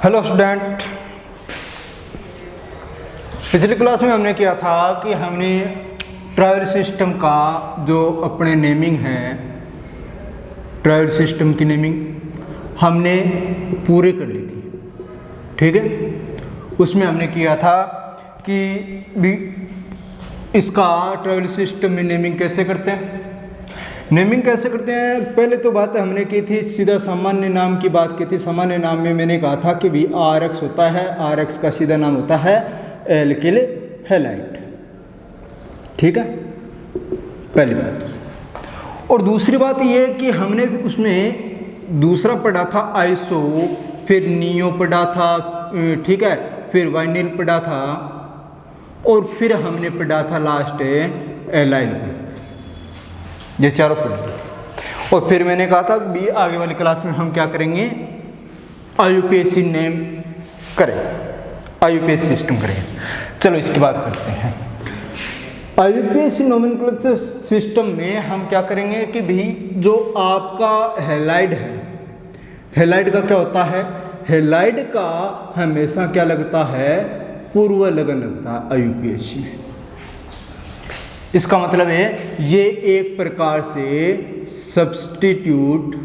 Hello student, पिछली class में हमने किया था कि हमने ट्रायल सिस्टम का जो अपने नेमिंग है, ट्रायल सिस्टम की नेमिंग हमने पूरे कर ली थी। ठीक है, उसमें हमने किया था कि भी इसका ट्रायल सिस्टम में नेमिंग कैसे करते हैं। नेमिंग कैसे करते हैं, पहले तो बात हमने की थी, सीधा सामान्य नाम की बात की थी। सामान्य नाम में मैंने कहा था कि भी RX होता है, RX का सीधा नाम होता है एल्किल हैलाइड। ठीक है, पहली बात। और दूसरी बात ये कि हमने उसमें दूसरा पढ़ा था आइसो, फिर नियो पढ़ा था, ठीक है, फिर वाइनिल पढ़ा था, और फिर हमने पढ़ा था लास्ट एलाइल। ये चारों पढ़। और फिर मैंने कहा था कि आगे वाली क्लास में हम क्या करेंगे, IUPAC नेम करेंगे, IUPAC सिस्टम करेंगे। चलो इसकी बात करते हैं। IUPAC नोमेनक्लेचर सिस्टम में हम क्या करेंगे कि भी जो आपका हैलाइड है, हैलाइड का क्या होता है, हैलाइड का हमेशा क्या लगता है, पूर्व लगन लगता है IUPAC में। इसका मतलब है ये एक प्रकार से सब्स्टिट्यूट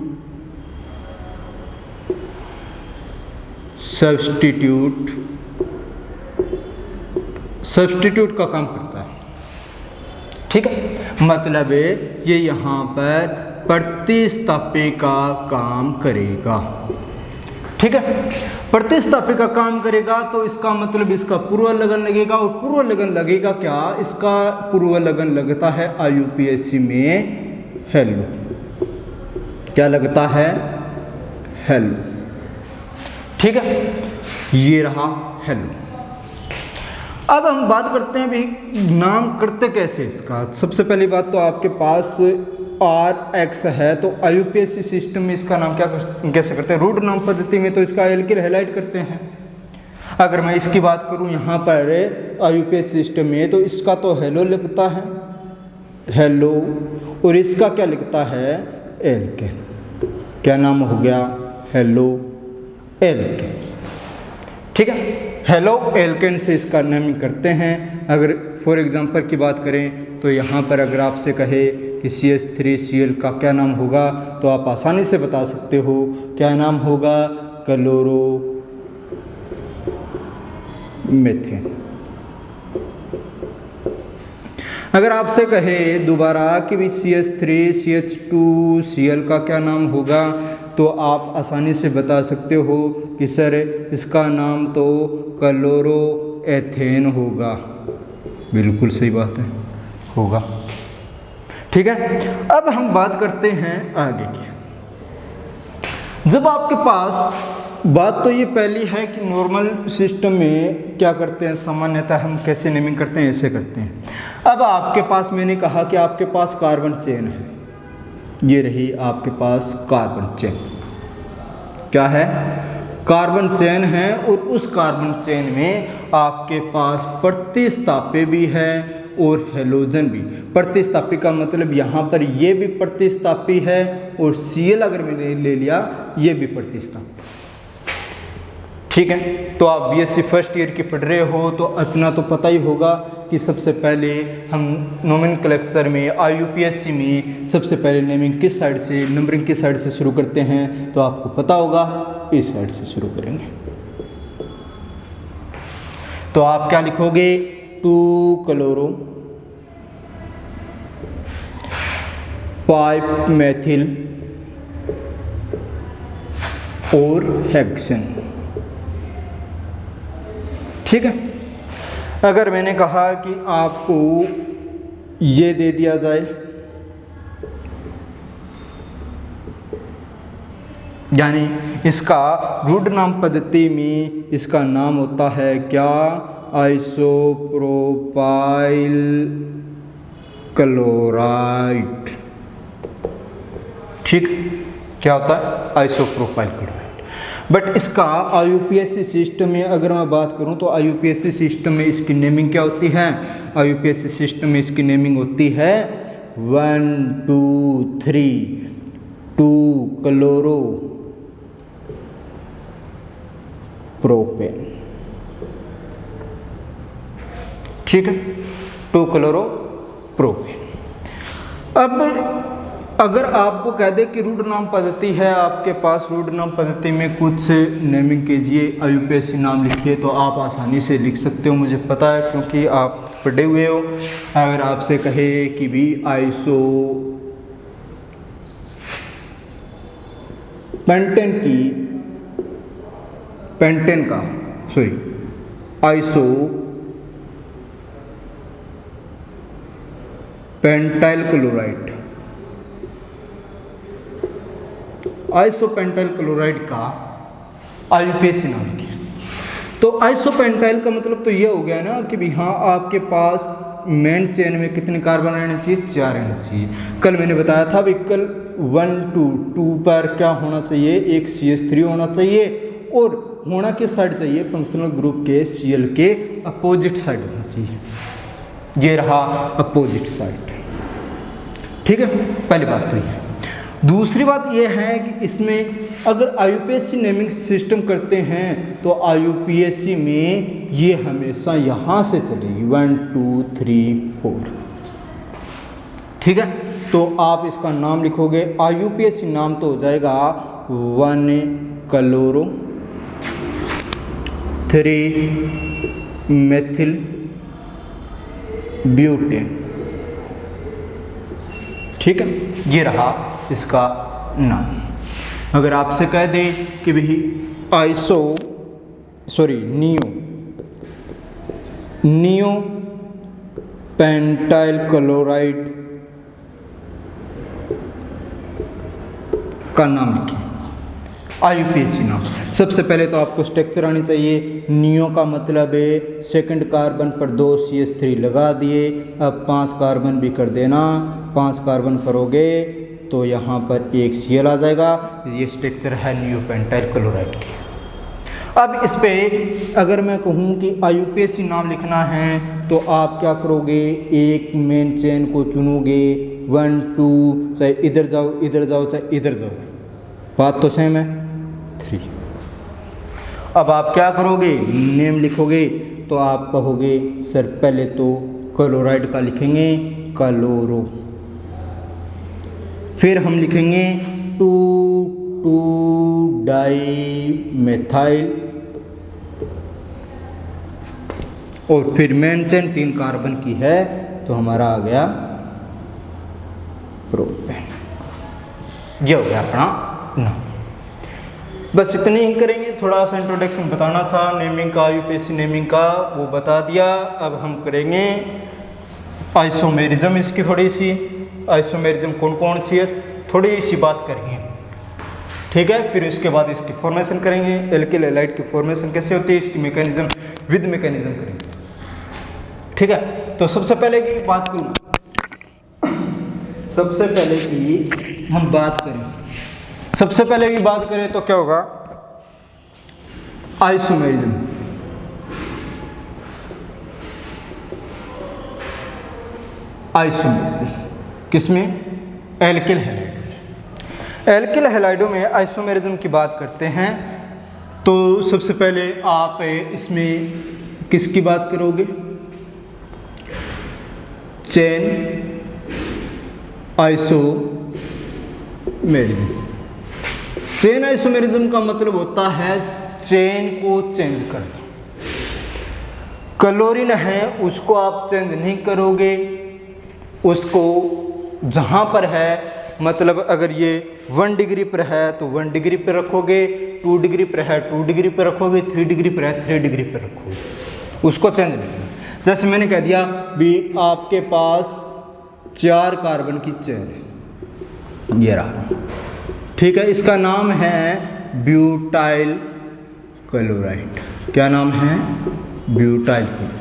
का काम करता है। ठीक है, मतलब है ये यहाँ पर प्रतिस्थापी का काम करेगा। ठीक है, प्रतिस्थापी का काम करेगा तो इसका मतलब इसका पूर्व लगन लगेगा, और पूर्व लगन लगेगा क्या, इसका पूर्व लगन लगता है IUPAC में हेलो। क्या लगता है, हेलो। ठीक है, ये रहा हेलो। अब हम बात करते हैं भाई नाम करते कैसे इसका। सबसे पहली बात तो आपके पास RX है, तो IUPAC सिस्टम में इसका नाम कैसे करते हैं, रूट नाम पद्धति में तो इसका एल्किल हैलाइड करते हैं। अगर मैं इसकी बात करूं यहाँ पर IUPAC सिस्टम में, तो इसका तो हेलो लिखता है, हेलो, और इसका क्या लिखता है, एल्किल। क्या नाम हो गया, हेलो एल्किल। ठीक है, हेलो एल्केन से इसका नेमिंग करते हैं। अगर फॉर एग्जांपल की बात करें तो यहाँ पर अगर आपसे कहे कि CH3Cl का क्या नाम होगा, तो आप आसानी से बता सकते हो, क्या नाम होगा, क्लोरो मीथेन। अगर आपसे कहे दोबारा कि भी CH3CH2Cl का क्या नाम होगा, तो आप आसानी से बता सकते हो कि सर इसका नाम तो क्लोरो एथेन होगा। बिल्कुल सही बात है, होगा। ठीक है, अब हम बात करते हैं आगे की। जब आपके पास बात तो ये पहली है कि नॉर्मल सिस्टम में क्या करते हैं, सामान्यतः हम कैसे नेमिंग करते हैं, ऐसे करते हैं। अब आपके पास मैंने कहा कि आपके पास कार्बन चेन है, ये रही आपके पास कार्बन चेन। क्या है, कार्बन चेन है, और उस कार्बन चेन में आपके पास प्रतिस्थापी भी है और हेलोजन भी। प्रतिस्थापी का मतलब यहाँ पर ये भी प्रतिस्थापी है, और Cl अगर मैंने ले लिया, ये भी प्रतिस्थापी। ठीक है, तो आप BSc फर्स्ट ईयर की पढ़ रहे हो तो इतना तो पता ही होगा कि सबसे पहले हम नोमेनक्लेचर में IUPAC में सबसे पहले नेमिंग किस साइड से, नंबरिंग किस साइड से शुरू करते हैं, तो आपको पता होगा इस साइड से शुरू करेंगे। तो आप क्या लिखोगे, 2 क्लोरो 5 मेथिल और हेक्सेन। ठीक है, अगर मैंने कहा कि आपको ये दे दिया जाए, यानी इसका रूट नाम पद्धति में इसका नाम होता है क्या, आइसोप्रोपाइल क्लोराइड। ठीक, क्या होता है, आइसोप्रोपाइल क्लोराइड। बट इसका IUPAC सिस्टम में अगर मैं बात करूं तो IUPAC सिस्टम में इसकी नेमिंग क्या होती है, IUPAC सिस्टम में इसकी नेमिंग होती है 1 2 3 2 क्लोरो प्रोपेन। ठीक है, 2 क्लोरो प्रोपेन। अब अगर आपको कह दे कि रूट नाम पद्धति है आपके पास, रूट नाम पद्धति में कुछ से नेमिंग कीजिए, IUPAC नाम लिखिए, तो आप आसानी से लिख सकते हो, मुझे पता है क्योंकि आप पढ़े हुए हो। अगर आपसे कहे कि भी iso iso pentyl chloride, isopentyl chloride का IUPAC नाम लिखिए। तो आइसोपेंटाइल का मतलब तो ये हो गया ना कि भी हाँ आपके पास मेन चेन में कितने कार्बन रहने चाहिए, 4 रहने चाहिए। कल मैंने बताया था विकल 1 2 पर क्या होना चाहिए, एक CH3 होना चाहिए और होना किस साइड चाहिए, फंक्शनल ग्रुप के Cl के अपोजिट साइड होना चाहिए। ये रहा अपोजिट साइड। ठीक है, पहली बात तो ये है। दूसरी बात यह है कि इसमें अगर IUPAC नेमिंग सिस्टम करते हैं तो IUPAC में ये हमेशा यहाँ से चलेगी 1 2 3 4। ठीक है, तो आप इसका नाम लिखोगे, IUPAC नाम तो हो जाएगा 1 क्लोरो 3 मेथिल ब्यूटेन। ठीक है, ये रहा इसका नाम। अगर आपसे कह दे कि भाई नियो पेंटाइल क्लोराइड का नाम लिखिए, IUPAC नाम। सबसे पहले तो आपको स्ट्रक्चर आनी चाहिए। नियो का मतलब है सेकंड कार्बन पर 2 CH3 लगा दिए, अब 5 कार्बन भी कर देना, 5 कार्बन करोगे तो यहाँ पर एक Cl आ जाएगा। ये स्ट्रक्चर है नियो पेंटाइल क्लोराइड की। अब इस पे अगर मैं कहूँ कि IUPAC नाम लिखना है तो आप क्या करोगे, एक मेन चेन को चुनोगे, 1 2, चाहे इधर जाओ इधर जाओ चाहे इधर जाओ, बात तो सेम है, 3। अब आप क्या करोगे, नेम लिखोगे तो आप कहोगे सर पहले तो क्लोराइड का लिखेंगे क्लोरो, फिर हम लिखेंगे 2 डाई मेथाइल और फिर मेन चेन 3 कार्बन की है तो हमारा आ गया प्रोपेन। ये हो गया अपना नाम। बस इतनी ही करेंगे, थोड़ा सा इंट्रोडक्शन बताना था नेमिंग का, IUPAC नेमिंग का वो बता दिया। अब हम करेंगे आइसोमेरिज्म, इसकी थोड़ी सी आइसोमेरिज्म कौन कौन सी है थोड़ी सी बात करेंगे। ठीक है, फिर इसके बाद इसकी फॉर्मेशन करेंगे, एल्किल हैलाइड की फॉर्मेशन कैसे होती है, इसकी मैकेनिज्म विद मैकेनिज्म करेंगे। ठीक है, तो सबसे पहले की बात करूँ, सबसे पहले की हम बात करें, सबसे पहले की बात करें तो क्या होगा, आइसोमेरिज्म। आइसोमेरिज्म किसमें, एल्किल हैलाइड। एल्किल हैलाइडों में आइसोमेरिज्म की बात करते हैं तो सबसे पहले आप इसमें किसकी बात करोगे, चेन आइसोमेरिज्म। चेन आइसोमेरिज्म का मतलब होता है चेन को चेंज करना। क्लोरीन है उसको आप चेंज नहीं करोगे, उसको जहाँ पर है, मतलब अगर ये 1 डिग्री पर है तो 1 डिग्री पर रखोगे, 2 डिग्री पर है 2 डिग्री पर रखोगे, 3 डिग्री पर है 3 डिग्री पर रखोगे, उसको चेंज नहीं करना। जैसे मैंने कह दिया भी आपके पास 4 कार्बन की चेन है, ये रहा, ठीक है, इसका नाम है ब्यूटाइल क्लोराइड। क्या नाम है, ब्यूटाइल क्लोराइड।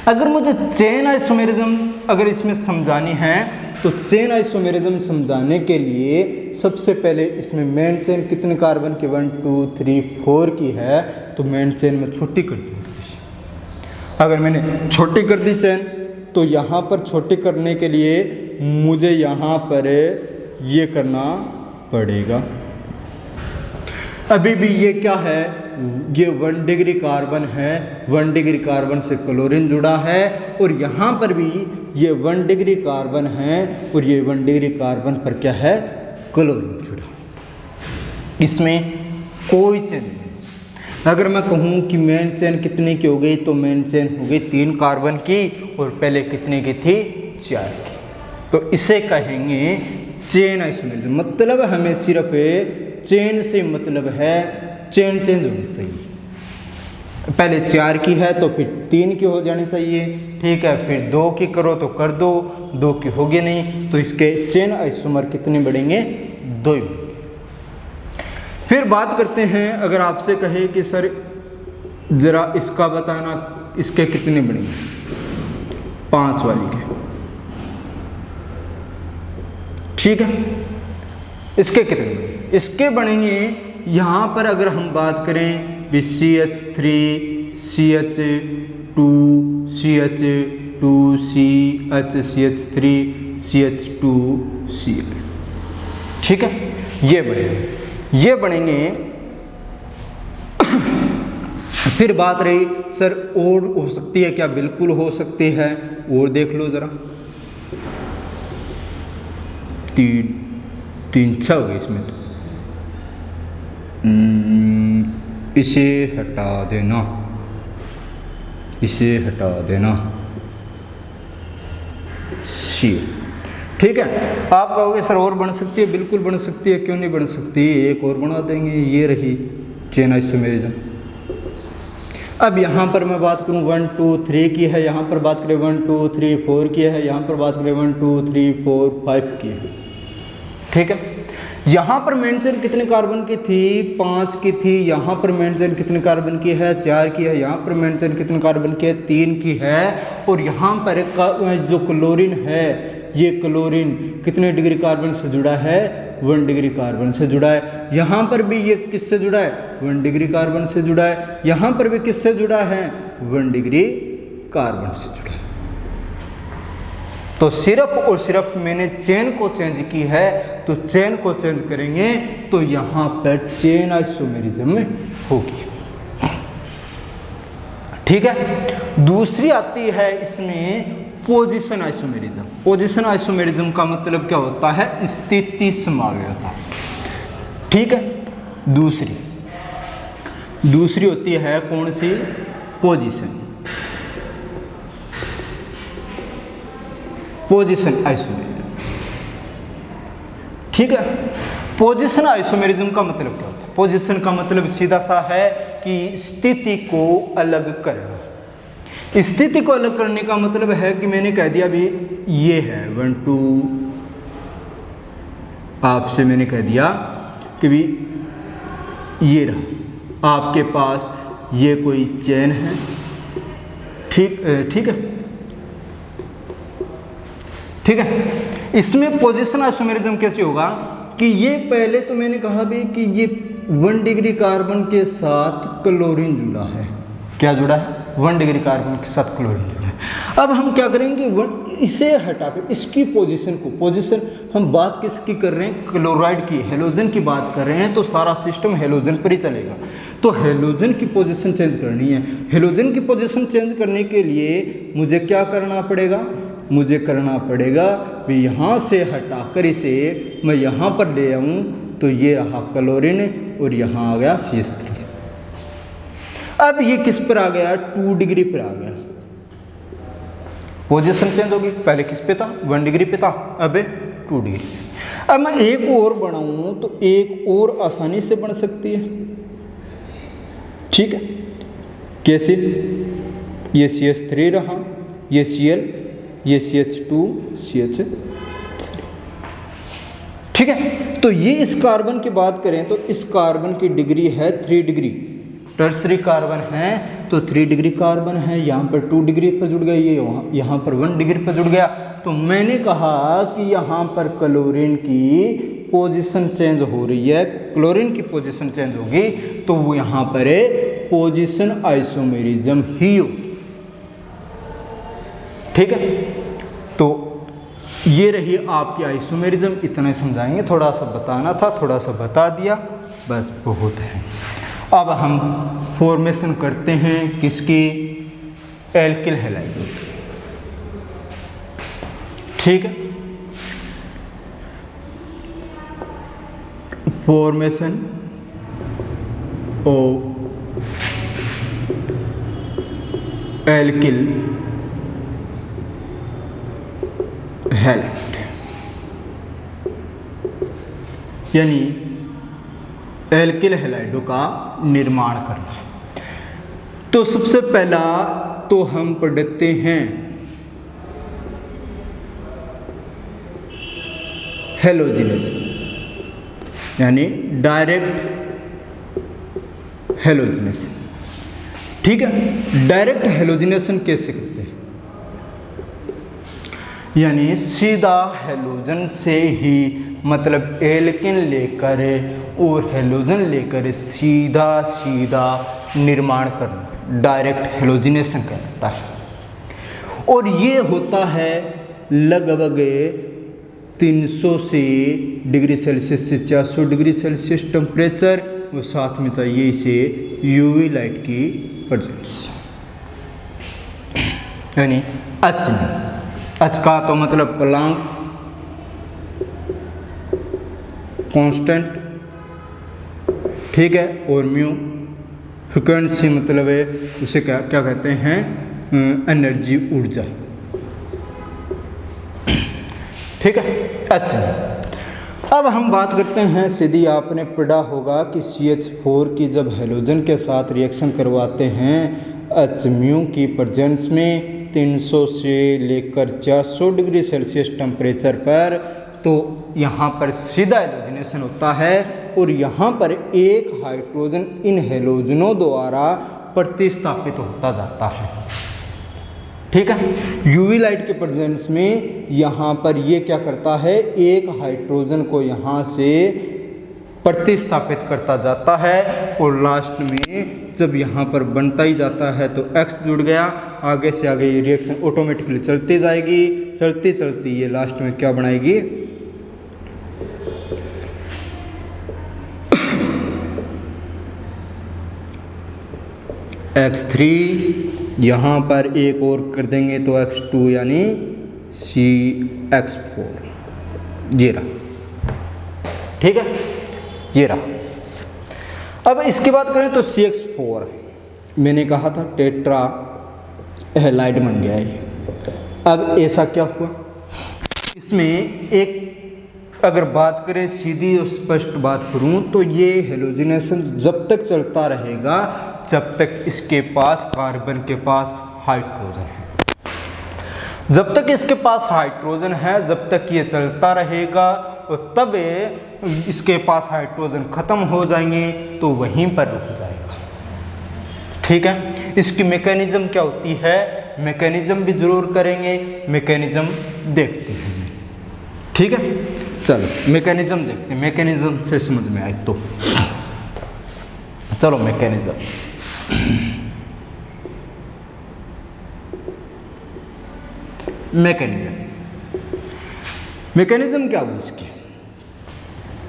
अगर मुझे चेन आइसोमेरिज्म अगर इसमें समझानी है तो चेन आइसोमेरिज्म समझाने के लिए सबसे पहले इसमें मेन चेन कितने कार्बन की 1 2 3 4 की है तो मेन चेन में छोटी कर दी। अगर मैंने छोटी कर दी चेन तो यहाँ पर छोटी करने के लिए मुझे यहाँ पर ये करना पड़ेगा। अभी भी ये क्या है ये 1 डिग्री कार्बन है, 1 डिग्री कार्बन से क्लोरीन जुड़ा है, और यहाँ पर भी ये 1 डिग्री कार्बन है और ये 1 डिग्री कार्बन पर क्या है, क्लोरीन जुड़ा। इसमें कोई चेन नहीं। अगर मैं कहूँ कि मेन चेन कितने की हो गई, तो मेन चेन हो गई 3 कार्बन की, और पहले कितने की थी, 4 की। तो इसे कहेंगे चेन आइसोमेरिज्म। मतलब हमें सिर्फ चेन से मतलब है, चेन चेंज होनी चाहिए। पहले 4 की है तो फिर 3 की हो जानी चाहिए, ठीक है, फिर 2 की करो तो कर दो, 2 की होगी नहीं, तो इसके चेन आइसोमर कितने बढ़ेंगे, 2 ही। फिर बात करते हैं, अगर आपसे कहे कि सर जरा इसका बताना, इसके कितने बनेंगे, 5 वाली के, ठीक है, इसके कितने बनेंगे, इसके बनेंगे यहाँ पर अगर हम बात करें CH3 CH2 CH2 CH CH3 CH2 Cl, ठीक है, ये बनेंगे। फिर बात रही सर और हो सकती है क्या, बिल्कुल हो सकती है, और देख लो जरा, 3 6 हो गए इसमें, तो इसे हटा देना, इसे हटा देना, सी, ठीक है। आप कहोगे सर और बन सकती है, बिल्कुल बन सकती है, क्यों नहीं बन सकती, एक और बना देंगे, ये रही चेन आइसोमेरिज्म। अब यहाँ पर मैं बात करूँ 1 2 3 की है, यहाँ पर बात करें 1 2 3 4 की है, यहाँ पर बात करें 1 2 3 4 5 की है, ठीक है। यहाँ पर मेन चेन कितने कार्बन की थी, 5 की थी। यहाँ पर मेन चेन कितने कार्बन की है, 4 की है। यहाँ पर मेन चेन कितने कार्बन की है, 3 की है। और यहाँ पर जो क्लोरीन है, ये क्लोरीन कितने डिग्री कार्बन से जुड़ा है, 1 डिग्री कार्बन से जुड़ा है। यहाँ पर भी ये किससे जुड़ा है, 1 डिग्री कार्बन से जुड़ा है। यहाँ पर भी किससे जुड़ा है, 1 डिग्री कार्बन से जुड़ा है। तो सिर्फ और सिर्फ मैंने चेन को चेंज की है, तो चेन को चेंज करेंगे तो यहाँ पर चेन आइसोमेरिज्म होगी, ठीक है। दूसरी आती है इसमें पोजीशन आइसोमेरिज्म। पोजीशन आइसोमेरिज्म का मतलब क्या होता है, स्थिति समावेयता, ठीक है। दूसरी होती है कौन सी, पोजीशन आइसोमेरिज्म, ठीक है। पोजीशन आइसोमेरिज्म का मतलब क्या होता है, पोजीशन का मतलब सीधा सा है कि स्थिति को अलग करना। स्थिति को अलग करने का मतलब है कि मैंने कह दिया भी ये है 1 2, आपसे मैंने कह दिया कि भी ये रहा आपके पास, ये कोई चेन है, ठीक है। इसमें पोजीशन आइसोमेरिज्म कैसे होगा कि ये पहले तो मैंने कहा भी कि ये 1 डिग्री कार्बन के साथ क्लोरीन जुड़ा है। क्या जुड़ा है, 1 डिग्री कार्बन के साथ क्लोरीन जुड़ा है। अब हम क्या करेंगे, इसे हटाकर इसकी पोजीशन हम बात किसकी कर रहे हैं, क्लोराइड की, हेलोजन की बात कर रहे हैं, तो सारा सिस्टम हेलोजन पर ही चलेगा। तो हेलोजन की पोजीशन चेंज करनी है। हेलोजन की पोजीशन चेंज करने के लिए मुझे क्या करना पड़ेगा, मुझे करना पड़ेगा भी यहाँ से हटाकर इसे मैं यहाँ पर ले आऊँ, तो ये रहा क्लोरीन और यहाँ आ गया CH3। अब ये किस पर आ गया, 2 डिग्री पर आ गया, पोजीशन चेंज होगी। पहले किस पे था, 1 डिग्री पे था, अब 2 डिग्री। अब मैं एक और बनाऊं तो एक और आसानी से बन सकती है, ठीक है। कैसे, ये CH3 रहा, ये Cl, ये CH2 CH3, ठीक है। तो ये इस कार्बन की बात करें तो इस कार्बन की डिग्री है 3 डिग्री, टर्सरी कार्बन है तो 3 डिग्री कार्बन है। यहाँ पर 2 डिग्री पर जुड़ गया, ये यहाँ पर 1 डिग्री पर जुड़ गया। तो मैंने कहा कि यहाँ पर क्लोरीन की पोजीशन चेंज हो रही है, क्लोरीन की पोजीशन चेंज होगी तो वो यहाँ पर पोजीशन आइसोमेरिज्म ही होगी, ठीक है। तो ये रही आपकी आइसोमेरिज्म, इतना समझाएंगे, थोड़ा सा बताना था, थोड़ा सा बता दिया, बस बहुत है। अब हम फॉर्मेशन करते हैं किसकी, एल्किल हैलाइड। ठीक है, फॉर्मेशन ऑफ एल्किल हैलाइड, यानी एल्किल हैलाइडों का निर्माण करना है। तो सबसे पहला तो हम पढ़ते हैं हेलोजिनेशन, यानी डायरेक्ट हेलोजिनेशन। ठीक है, डायरेक्ट हेलोजिनेशन कैसे करते हैं, यानी सीधा हेलोजन से ही, मतलब एल्केन लेकर और हेलोजन लेकर सीधा सीधा निर्माण करना डायरेक्ट हेलोजिनेशन कहलाता है। और ये होता है लगभग 300 से डिग्री सेल्सियस से 400 डिग्री सेल्सियस टेम्परेचर, और साथ में चाहिए इसे यूवी लाइट की प्रेजेंस, यानी एच में। एच का तो मतलब प्लांक कांस्टेंट, ठीक है, और म्यू फ्रिक्वेंसी मतलब है उसे क्या क्या कहते हैं, एनर्जी, ऊर्जा। ठीक है, एच में। अब हम बात करते हैं, सीधी आपने पढ़ा होगा कि CH4 की जब हेलोजन के साथ रिएक्शन करवाते हैं एच म्यू की प्रेजेंस में 300 से लेकर 400 डिग्री सेल्सियस टेम्परेचर पर, तो यहाँ पर सीधा हेलोजिनेशन होता है और यहाँ पर एक हाइड्रोजन इन हेलोजनों द्वारा प्रतिस्थापित होता जाता है। ठीक है, यूवी लाइट के प्रेजेंस में यहाँ पर ये क्या करता है, एक हाइड्रोजन को यहाँ से प्रतिस्थापित करता जाता है और लास्ट में जब यहाँ पर बनता ही जाता है तो X जुड़ गया, आगे से आगे ये रिएक्शन ऑटोमेटिकली चलती जाएगी, चलती चलती ये लास्ट में क्या बनाएगी, X3, यहाँ पर एक और कर देंगे तो X2 यानी CX4, ये रहा। ठीक है, ये रहा। अब इसकी बात करें तो CX4 मैंने कहा था टेट्रा हैलाइड बन गया है। अब ऐसा क्या हुआ, इसमें एक अगर बात करें सीधी और स्पष्ट बात करूं तो ये हेलोजिनेशन जब तक चलता रहेगा जब तक इसके पास कार्बन के पास हाइड्रोजन है, जब तक इसके पास हाइड्रोजन है जब तक ये चलता रहेगा, और तब इसके पास हाइड्रोजन खत्म हो जाएंगे तो वहीं पर रुक जाएगा। ठीक है, इसकी मैकेनिज्म क्या होती है, मैकेनिज्म भी जरूर करेंगे, मैकेनिज्म देखते हैं। ठीक है, चलो मैकेनिज्म देखते हैं, मैकेनिज्म से समझ में आए तो चलो मैकेनिज्म। मैकेनिज्म क्या हुआ इसकी,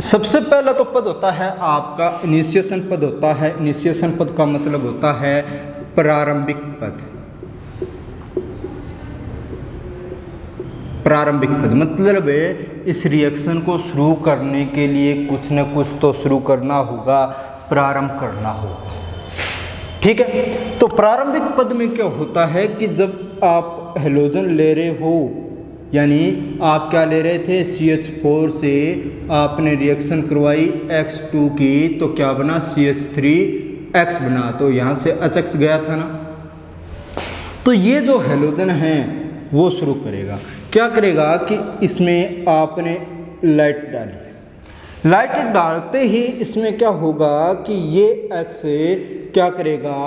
सबसे पहला तो पद होता है आपका इनिशिएशन पद होता है। इनिशिएशन पद का मतलब होता है प्रारंभिक पद। प्रारंभिक पद मतलब इस रिएक्शन को शुरू करने के लिए कुछ न कुछ तो शुरू करना होगा, प्रारंभ करना होगा। ठीक है, तो प्रारंभिक पद में क्या होता है कि जब आप हेलोजन ले रहे हो, यानी आप क्या ले रहे थे, CH4 से आपने रिएक्शन करवाई X2 की, तो क्या बना, CH3X बना, तो यहाँ से HX गया था ना। तो ये जो हेलोजन है वो शुरू करेगा, क्या करेगा कि इसमें आपने लाइट डाली, लाइट डालते ही इसमें क्या होगा कि ये X क्या करेगा,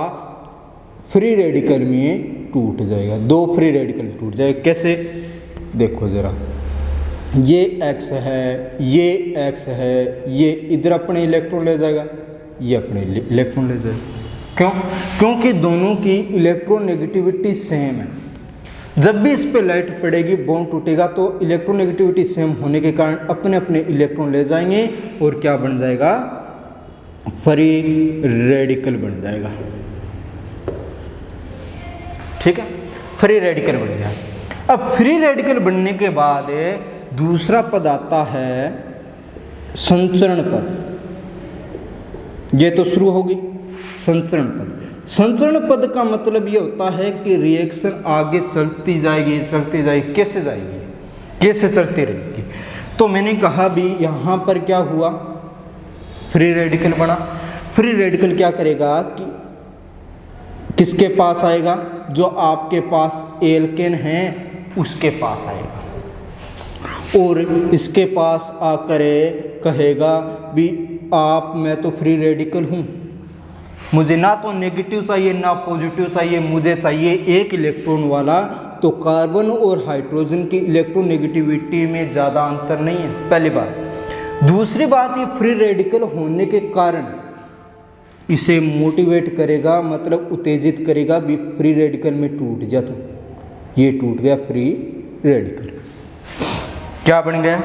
फ्री रेडिकल में टूट जाएगा, दो फ्री रेडिकल टूट जाएगा। कैसे, देखो ज़रा, ये X है, ये X है, ये इधर अपने इलेक्ट्रॉन ले जाएगा, ये अपने इलेक्ट्रॉन ले जाएगा। क्यों, क्योंकि दोनों की इलेक्ट्रोनेगेटिविटी सेम है। जब भी इस पे लाइट पड़ेगी बॉन्ड टूटेगा तो इलेक्ट्रोनेगेटिविटी सेम होने के कारण अपने अपने इलेक्ट्रॉन ले जाएंगे और क्या बन जाएगा, फ्री रेडिकल बन जाएगा। ठीक है, फ्री रेडिकल बन गया। अब फ्री रेडिकल बनने के बाद दूसरा पद आता है संचरण पद। ये तो शुरू होगी संचरण पद। संचरण पद का मतलब ये होता है कि रिएक्शन आगे चलती जाएगी चलती जाएगी। कैसे जाएगी, कैसे चलती रहेगी। तो मैंने कहा भी यहाँ पर क्या हुआ, फ्री रेडिकल बना। फ्री रेडिकल क्या करेगा कि किसके पास आएगा, जो आपके पास एल्केन है उसके पास आएगा, और इसके पास आकर कहेगा भी आप, मैं तो फ्री रेडिकल हूँ, मुझे ना तो नेगेटिव चाहिए ना पॉजिटिव चाहिए, मुझे चाहिए एक इलेक्ट्रॉन वाला। तो कार्बन और हाइड्रोजन की इलेक्ट्रोनेगेटिविटी में ज़्यादा अंतर नहीं है, पहली बात। दूसरी बात, ये फ्री रेडिकल होने के कारण इसे मोटिवेट करेगा, मतलब उत्तेजित करेगा भी फ्री रेडिकल में टूट जा। तो ये टूट गया फ्री रेडिकल, क्या बन गया।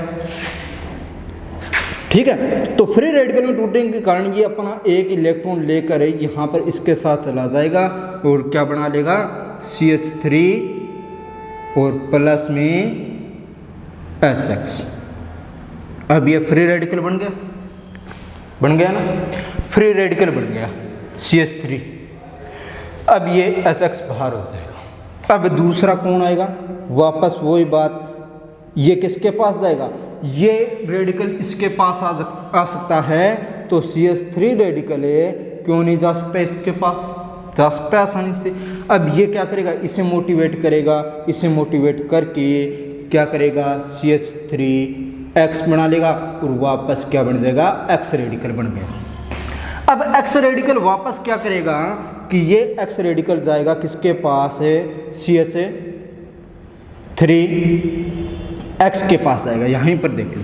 ठीक है, तो फ्री रेडिकल में टूटने के कारण ये अपना एक इलेक्ट्रॉन लेकर यहाँ पर इसके साथ चला जाएगा और क्या बना लेगा, CH3 और प्लस में HX। अब ये फ्री रेडिकल बन गया ना, फ्री रेडिकल बन गया CH3। अब ये HX बाहर हो जाएगा। अब दूसरा कौन आएगा, वापस वही बात, ये किसके पास जाएगा, ये रेडिकल इसके पास आ सकता है। तो CH3 रेडिकल क्यों नहीं जा सकता, इसके पास जा सकता है आसानी से। अब ये क्या करेगा, इसे मोटिवेट करेगा, इसे मोटिवेट करके क्या करेगा, CH3X बना लेगा और वापस क्या बन जाएगा, X रेडिकल बन गया। अब X रेडिकल वापस क्या करेगा कि ये X रेडिकल जाएगा किसके पास है, CH3X के पास जाएगा। यहीं पर देख लो,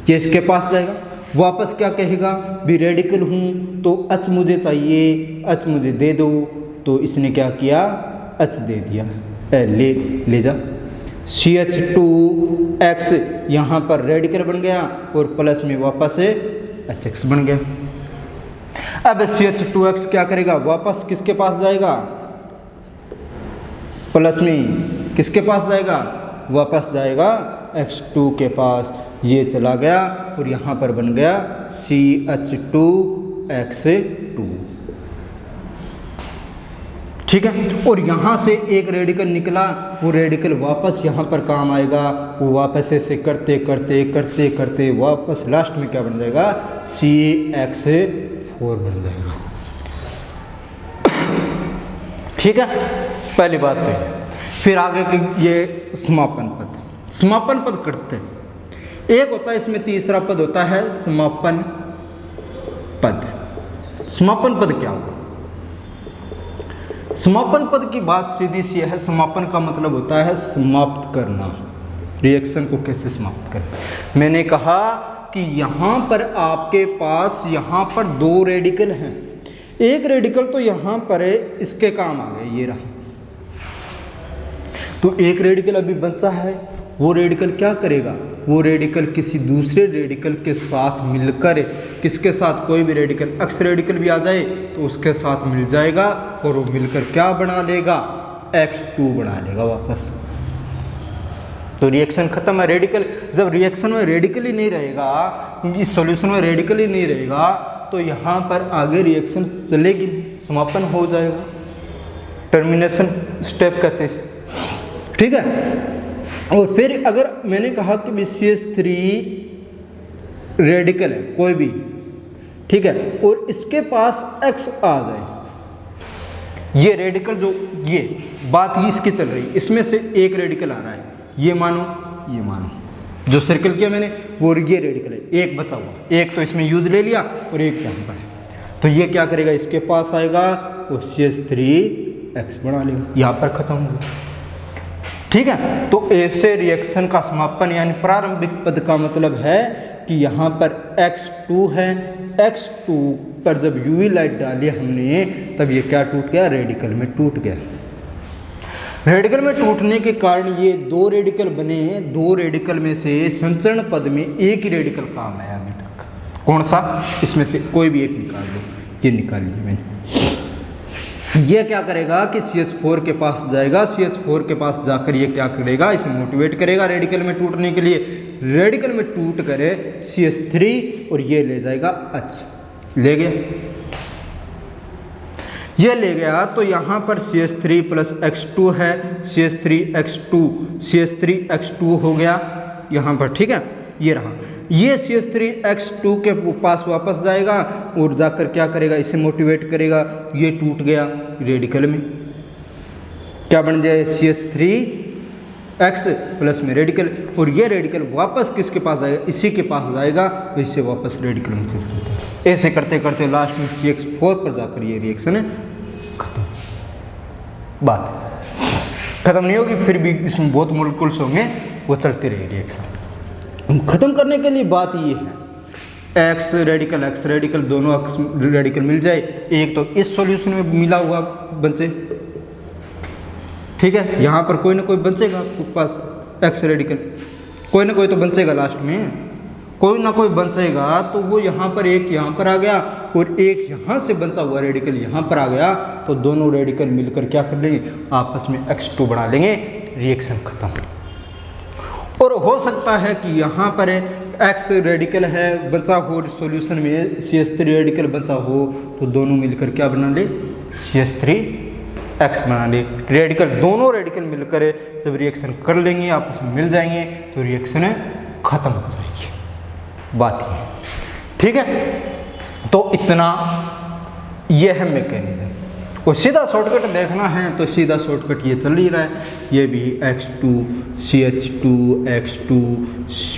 ये इसके पास जाएगा, वापस क्या कहेगा भी रेडिकल हूँ तो H मुझे चाहिए, H मुझे दे दो। तो इसने क्या किया, H दे दिया, ले जा। CH2X यहाँ पर रेडिकल बन गया और प्लस में वापस HX बन गया। अब CH2X क्या करेगा, वापस किसके पास जाएगा, प्लस में किसके पास जाएगा, वापस जाएगा X2 के पास। ये चला गया और यहाँ पर बन गया CH2X2। ठीक है, और यहाँ से एक रेडिकल निकला, वो रेडिकल वापस यहाँ पर काम आएगा। वो वापस ऐसे करते करते करते करते वापस लास्ट में क्या बन जाएगा, CX4 बन जाएगा। ठीक है, पहली बात तो है। फिर आगे की ये समापन पद करते हैं। एक होता है इसमें तीसरा पद होता है समापन पद। समापन पद क्या होगा, समापन पद की बात सीधी सी है। समापन का मतलब होता है समाप्त करना, रिएक्शन को कैसे समाप्त करें। मैंने कहा कि यहाँ पर आपके पास यहाँ पर दो रेडिकल हैं, एक रेडिकल तो यहाँ पर है, इसके काम आ गए, ये रहा। तो एक रेडिकल अभी बचा है, वो रेडिकल क्या करेगा, वो रेडिकल किसी दूसरे रेडिकल के साथ मिलकर, किसके साथ, कोई भी रेडिकल, X रेडिकल भी आ जाए तो उसके साथ मिल जाएगा और वो मिलकर क्या बना लेगा, X2 बना लेगा वापस। तो रिएक्शन खत्म है। रेडिकल, जब रिएक्शन में रेडिकल ही नहीं रहेगा, क्योंकि सॉल्यूशन में रेडिकल ही नहीं रहेगा, तो यहाँ पर आगे रिएक्शन चलेगी, समापन हो जाएगा, टर्मिनेशन स्टेप कहते हैं। ठीक है, और फिर अगर मैंने कहा कि CH3 रेडिकल है कोई भी, ठीक है, और इसके पास X आ जाए, ये रेडिकल जो, ये बात ही इसकी चल रही है, इसमें से एक रेडिकल आ रहा है, ये मानो जो सर्कल किया मैंने वो ये रेडिकल है, एक बचा हुआ, एक तो इसमें यूज ले लिया और एक यहाँ पर है। तो ये क्या करेगा, इसके पास आएगा और CH3X बना लेगा, यहाँ पर खत्म होगा। ठीक है, तो ऐसे रिएक्शन का समापन यानी प्रारंभिक पद का मतलब है कि यहाँ पर X2 है, X2 पर जब UV लाइट डाली हमने तब ये क्या टूट गया, रेडिकल में टूट गया। रेडिकल में टूटने के कारण ये दो रेडिकल बने, दो रेडिकल में से संचरण पद में एक ही रेडिकल काम आया अभी तक, कौन सा, इसमें से कोई भी एक निकाल दो, ये निकाल लिया मैंने। ये क्या करेगा कि CH4 के पास जाएगा, CH4 के पास जाकर ये क्या करेगा, इसे मोटिवेट करेगा रेडिकल में टूटने के लिए, रेडिकल में टूट करे CH3 और ये ले जाएगा H, ले गया, ये ले गया। तो यहाँ पर CH3 प्लस X2 है, CH3X2 हो गया यहाँ पर, ठीक है, ये रहा। ये CH3X2 के पास वापस जाएगा और जाकर क्या करेगा, इसे मोटिवेट करेगा, ये टूट गया रेडिकल में, क्या बन जाए CH3X प्लस में रेडिकल, और ये रेडिकल वापस किसके पास जाएगा, इसी के पास जाएगा, तो इससे वापस रेडिकल में चेंज करते हैं। ऐसे करते करते लास्ट में CH4 पर जाकर ये रिएक्शन है खत्म। बात खत्म नहीं होगी, फिर भी इसमें बहुत मोलिक्यूल्स होंगे, वो चलती रहेगी रिएक्शन। खत्म करने के लिए बात ये है, X रेडिकल दोनों X रेडिकल मिल जाए, एक तो इस सॉल्यूशन में मिला हुआ बचे, ठीक है, यहाँ पर कोई ना कोई बचेगा आपके पास X रेडिकल, कोई ना कोई तो बचेगा लास्ट में, कोई ना कोई बचेगा, तो वो यहाँ पर एक यहाँ पर आ गया और एक यहाँ से बचा हुआ रेडिकल यहाँ पर आ गया, तो दोनों रेडिकल मिलकर क्या कर लेंगे, आपस में X2 बना लेंगे, रिएक्शन खत्म। और हो सकता है कि यहाँ पर X रेडिकल है बचा हो सॉल्यूशन में, CH3 रेडिकल बचा हो, तो दोनों मिलकर क्या बना ले, CH3X बना ले, रेडिकल दोनों रेडिकल मिलकर जब रिएक्शन कर लेंगे, आपस में मिल जाएंगे, तो रिएक्शन खत्म हो जाएगी। बात ये, ठीक है, तो इतना यह है मैकेनिज्म। और सीधा शॉर्टकट देखना है तो सीधा शॉर्टकट ये चल ही रहा है, ये भी X2 CH2 X2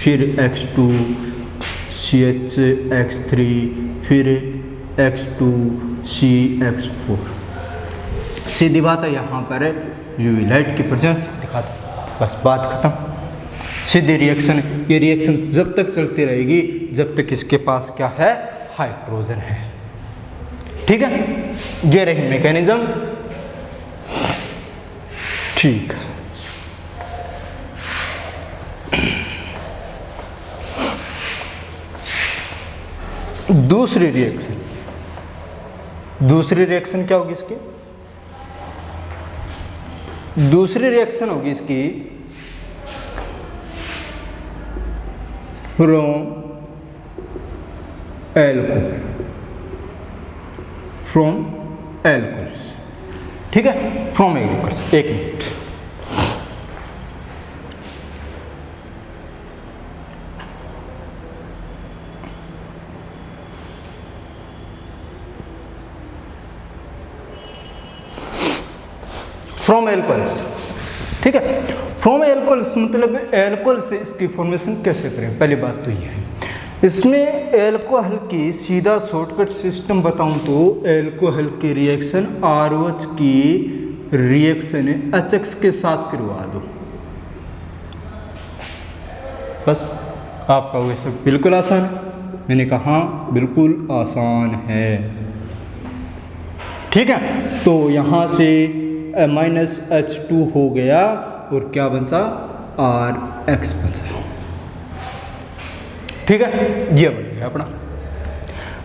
फिर X2 CH3 फिर X2 CH4, सीधी बात है, यहाँ पर यूवी लाइट की प्रेजेंस दिखा दो, बस बात खत्म। सीधी रिएक्शन, ये रिएक्शन जब तक चलती रहेगी जब तक इसके पास क्या है, हाइड्रोजन है, ठीक है, ये रही मैकेनिज्म, ठीक है। दूसरी रिएक्शन क्या होगी इसकी, दूसरी रिएक्शन होगी इसकी फ्रॉम एल्कोहल्स, ठीक है, फ्रॉम एल्कोहल्स। एक मिनट, फ्रॉम एल्कोहल्स, ठीक है, फ्रॉम एल्कोहल्स मतलब एल्कोहल से इसकी फॉर्मेशन कैसे करें, पहली बात तो ये है। इसमें एल्कोहल की सीधा शॉर्टकट सिस्टम बताऊं तो एल्कोहल की रिएक्शन ROH की रिएक्शन HX के साथ करवा दो, बस आपका वो सब बिल्कुल आसान है। मैंने कहा हाँ बिल्कुल आसान है, ठीक है। तो यहाँ से -H2 हो गया और क्या बचा, RX बचा, ठीक है, ये बन गया अपना।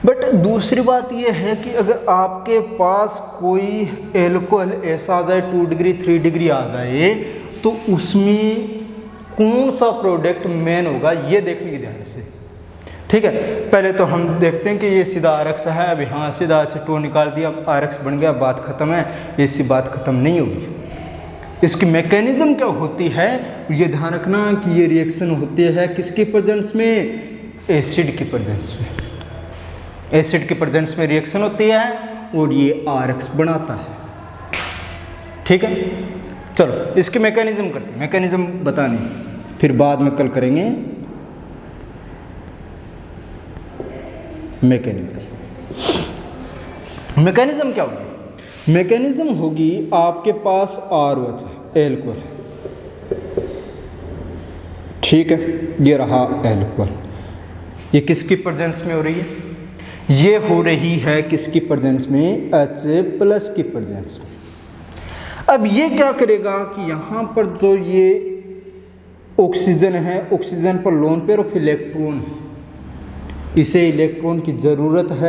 बट दूसरी बात ये है कि अगर आपके पास कोई एल्कोहल ऐसा आ जाए 2 डिग्री 3 डिग्री आ जाए, तो उसमें कौन सा प्रोडक्ट मेन होगा ये देखने की ध्यान से, ठीक है। पहले तो हम देखते हैं कि ये सीधा RX है, अभी हाँ सीधा H2 निकाल दिया, अब RX बन गया, बात खत्म है, ऐसी बात खत्म नहीं होगी। इसकी मैकेनिज्म क्या होती है ये ध्यान रखना कि ये रिएक्शन होती है किसकी प्रेजेंस में, एसिड की प्रेजेंस में, एसिड की प्रेजेंस में रिएक्शन होती है और ये RX बनाता है, ठीक है। चलो इसकी मैकेनिज्म करते हैं, मैकेनिज्म बतानी फिर बाद में कल करेंगे। मैकेनिज्म क्या होगी, मैकेनिज्म होगी आपके पास ROH एल्कोहल, ठीक है, ये रहा एल्कोहल, ये किसकी प्रेजेंस में हो रही है, ये हो रही है किसकी प्रेजेंस में, H+ की प्रेजेंस में। अब ये क्या करेगा कि यहाँ पर जो ये ऑक्सीजन है, ऑक्सीजन पर लोन पेयर ऑफ इलेक्ट्रॉन है, इसे इलेक्ट्रॉन की ज़रूरत है।